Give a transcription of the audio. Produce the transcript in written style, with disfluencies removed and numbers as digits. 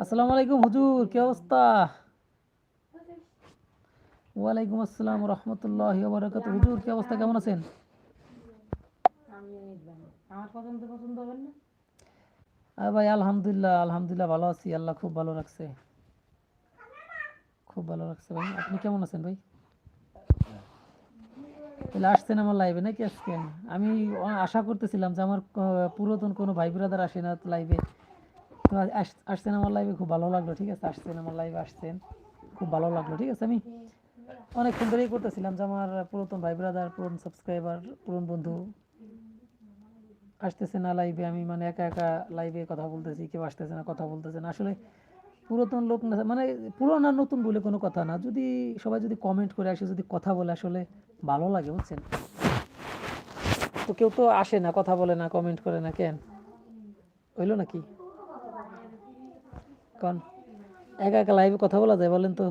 আসসালামু আলাইকুম হুজুর, কি অবস্থা? ওয়ালাইকুম আসসালাম ওয়া রাহমাতুল্লাহি ওয়া বারাকাতুহু। হুজুর কি অবস্থা, কেমন আছেন? ভাই আলহামদুলিল্লাহ আলহামদুলিল্লাহ ভালো আছি, আল্লাহ খুব ভালো রাখছে, খুব ভালো রাখছে। ভাই আপনি কেমন আছেন ভাই? তাহলে আসছেন আমার লাইভে নাকি আজকে? আমি আশা করতেছিলাম যে আমার পুরাতন কোনো ভাই ব্রাদার আসে না লাইভে, তো আসছেন আমার লাইভে, খুব ভালো লাগলো। ঠিক আছে, আসছেন আমার লাইভে, আসছেন, খুব ভালো লাগলো। ঠিক আছে, আমি অনেকক্ষণ ধরেই করতেছিলাম যে আমার পুরাতন ভাই ব্রাদার, পুরাতন সাবস্ক্রাইবার, পুরান বন্ধু আসতেছে না লাইভে। আমি মানে একা একা লাইভে কথা বলতেছি, কেউ আসতেছে না, কথা বলতেছে না। আসলে পুরাতন লোক না, মানে পুরোনো আর নতুন বলে কোনো কথা না, যদি সবাই যদি কমেন্ট করে আসে, যদি কথা বলে, আসলে ভালো লাগে, বুঝছেন? তো কেউ তো আসে না, কথা বলে না, কমেন্ট করে না, কেন হইলো নাকি? কারণ একা একা লাইভে কথা বলা যায় বলেন তো?